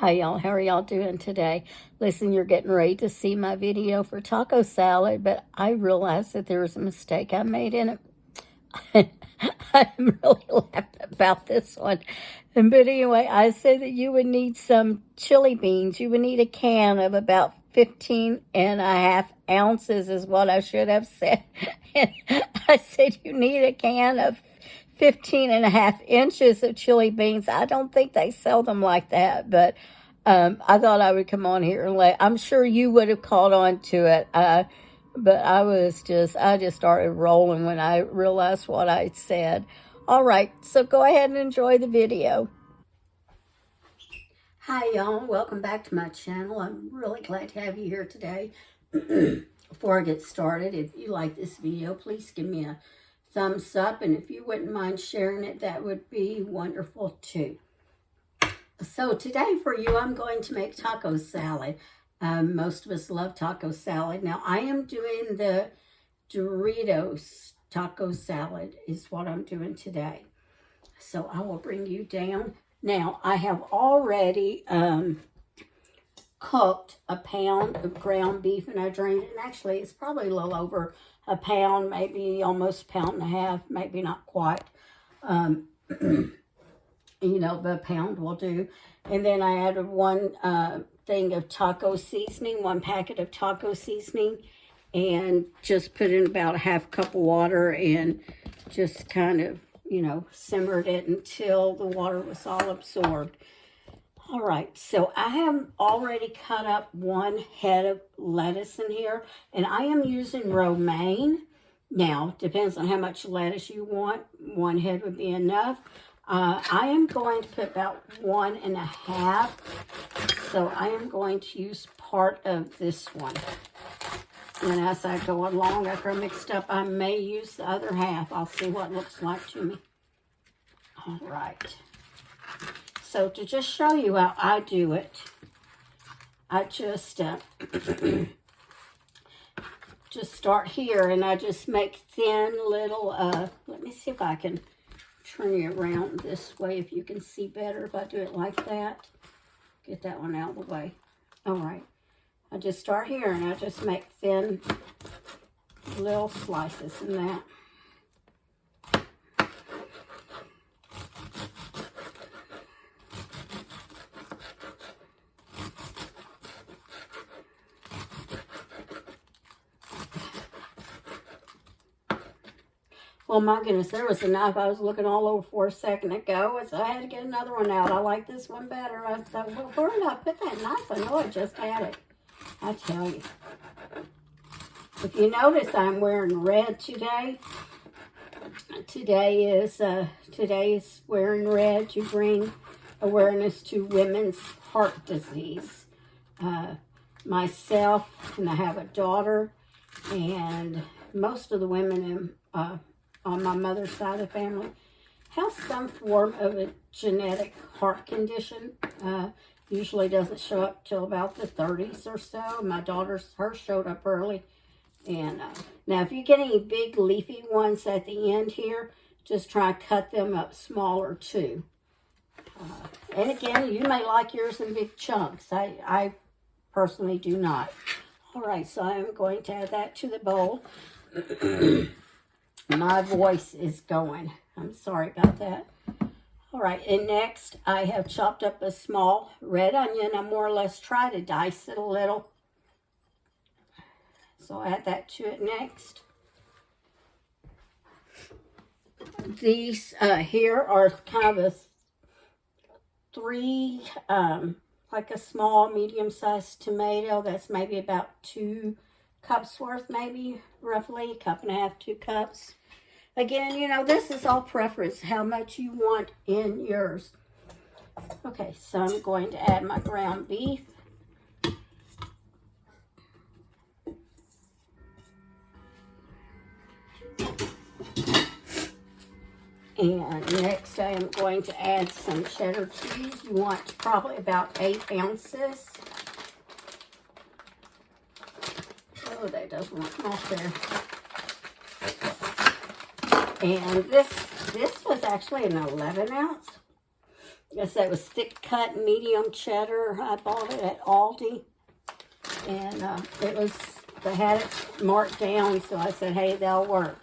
Hi y'all, how are y'all doing today? Listen, you're getting ready to see my video for taco salad, but I realized that there was a mistake I made in it. I'm really laughing about this one. But anyway, I said that you would need some chili beans. You would need a can of about 15.5 ounces is what I should have said. And I said you need a can of 15.5 inches of chili beans. I don't think they sell them like that, but I thought I would come on here and I'm sure you would have caught on to it. But I just started rolling when I realized what I said. All right, so go ahead and enjoy the video. Hi y'all, welcome back to my channel. I'm really glad to have you here today. Before I get started, if you like this video, please give me a thumbs up, and if you wouldn't mind sharing it, that would be wonderful too. So today for you, I'm going to make taco salad. Most of us love taco salad. Now I am doing the Doritos taco salad is what I'm doing today. So I will bring you down. Now I have already cooked a pound of ground beef, and I drained it. And actually it's probably a little over a pound, maybe almost a pound and a half, maybe not quite. You know, but a pound will do. And then I added one thing of taco seasoning, 1 packet of taco seasoning, and just put in about a half cup of water and just kind of, you know, simmered it until the water was all absorbed. All right, so I have already cut up 1 head of lettuce in here, and I am using romaine. Now, depends on how much lettuce you want. 1 head would be enough. I am going to put about 1.5, so I am going to use part of this one. And as I go along, after I mixed up, I may use the other half. I'll see what it looks like to me. All right. So to just show you how I do it, I just just start here, and I just make thin little, let me see if I can turn you around this way if you can see better if I do it like that. Get that one out of the way. All right. I just start here, and I just make thin little slices in that. Oh my goodness, there was a knife I was looking all over for a second ago, so I had to get another one out. I like this one better. I thought, well, where did I put that knife? I know I just had it. I tell you. If you notice, I'm wearing red today. Today is wearing red to bring awareness to women's heart disease. Myself, and I have a daughter, and most of the women on my mother's side of the family have some form of a genetic heart condition. Usually doesn't show up till about the 30s or so. My daughter's, hers showed up early. And now if you get any big leafy ones at the end here, just try to cut them up smaller too. And again, you may like yours in big chunks. I personally do not. All right, so I'm going to add that to the bowl. My voice is going. I'm sorry about that. All right, and next I have chopped up a small red onion. I more or less try to dice it a little. So I'll add that to it next. These here are kind of a 3, like a small medium-sized tomato. That's maybe about 2 cups worth, maybe roughly 1.5 cups, 2 cups. Again, you know, this is all preference, how much you want in yours. Okay, so I'm going to add my ground beef. And next I am going to add some cheddar cheese. You want probably about 8 ounces. Oh, that doesn't want to come off there. And this was actually an 11 ounce. I said it was thick cut medium cheddar. I bought it at Aldi. And they had it marked down, so I said, hey, that'll work.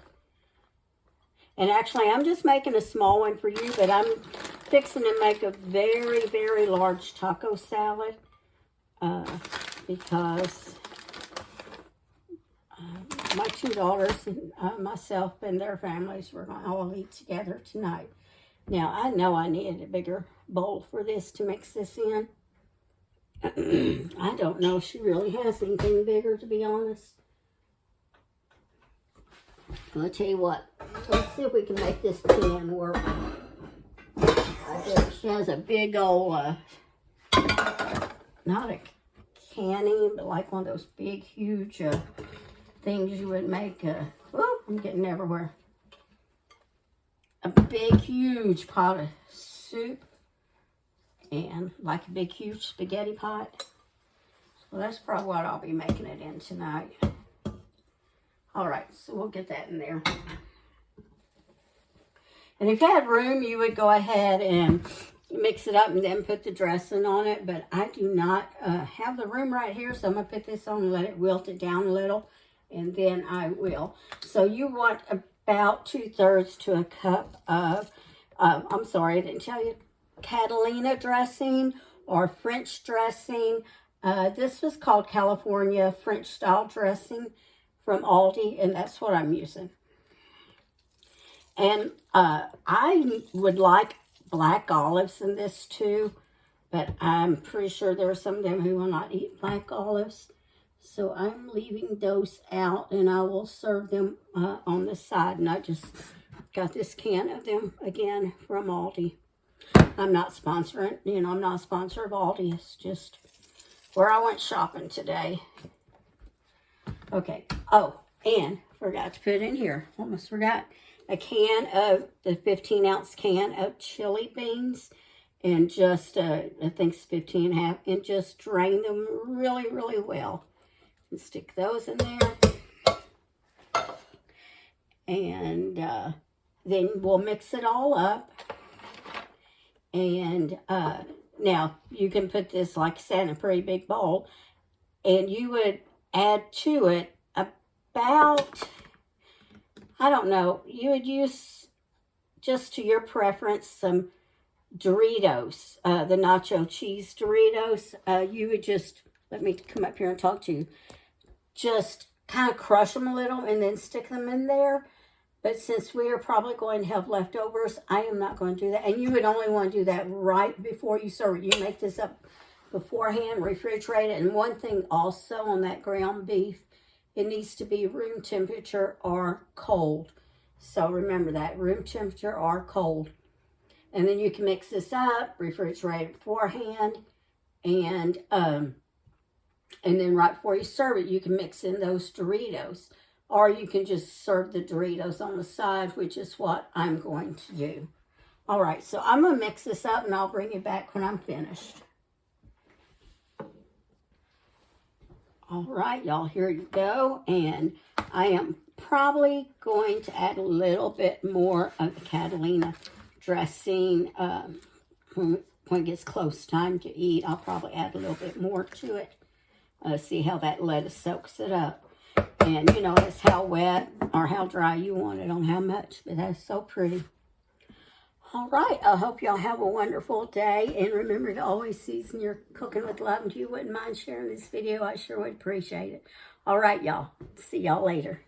And actually, I'm just making a small one for you, but I'm fixing to make a very, very large taco salad because my two daughters and myself and their families were going to all eat together tonight. Now, I know I needed a bigger bowl for this to mix this in. I don't know if she really has anything bigger, to be honest. I'll tell you what. Let's see if we can make this pan work. I bet she has a big old, not a canning, but like one of those big, huge things you would make. I'm getting everywhere. A big, huge pot of soup. And like a big, huge spaghetti pot. So that's probably what I'll be making it in tonight. All right, so we'll get that in there. And if you had room, you would go ahead and mix it up and then put the dressing on it. But I do not have the room right here, so I'm going to put this on and let it wilt it down a little. And then I will. So you want about 2/3 to a cup of, I'm sorry, I didn't tell you, Catalina dressing or French dressing. This was called California French style dressing from Aldi, and that's what I'm using. And I would like black olives in this too, but I'm pretty sure there are some of them who will not eat black olives. So I'm leaving those out, and I will serve them on the side. And I just got this can of them again from Aldi. I'm not sponsoring, I'm not a sponsor of Aldi. It's just where I went shopping today. Okay. Oh, and forgot to put in here. Almost forgot. A can of the 15-ounce can of chili beans. And just, I think it's 15.5. And just drain them really, really well. And stick those in there. And then we'll mix it all up. And now you can put this, like I said, in a pretty big bowl. And you would add to it about, I don't know, you would use, just to your preference, some Doritos, the nacho cheese Doritos. You would just, let me come up here and talk to you. Just kind of crush them a little and then stick them in there. But since we are probably going to have leftovers, I am not going to do that. And you would only want to do that right before you serve it. You make this up beforehand, refrigerate it. And one thing also on that ground beef, it needs to be room temperature or cold. So remember that, room temperature or cold. And then you can mix this up, refrigerate it beforehand. And then right before you serve it, you can mix in those Doritos. Or you can just serve the Doritos on the side, which is what I'm going to do. All right, so I'm going to mix this up, and I'll bring you back when I'm finished. All right, y'all, here you go. And I am probably going to add a little bit more of the Catalina dressing. When it gets close time to eat, I'll probably add a little bit more to it. See how that lettuce soaks it up. And it's how wet or how dry you want it on how much. But that's so pretty. All right. I hope y'all have a wonderful day. And remember to always season your cooking with love. And if you wouldn't mind sharing this video, I sure would appreciate it. All right, y'all. See y'all later.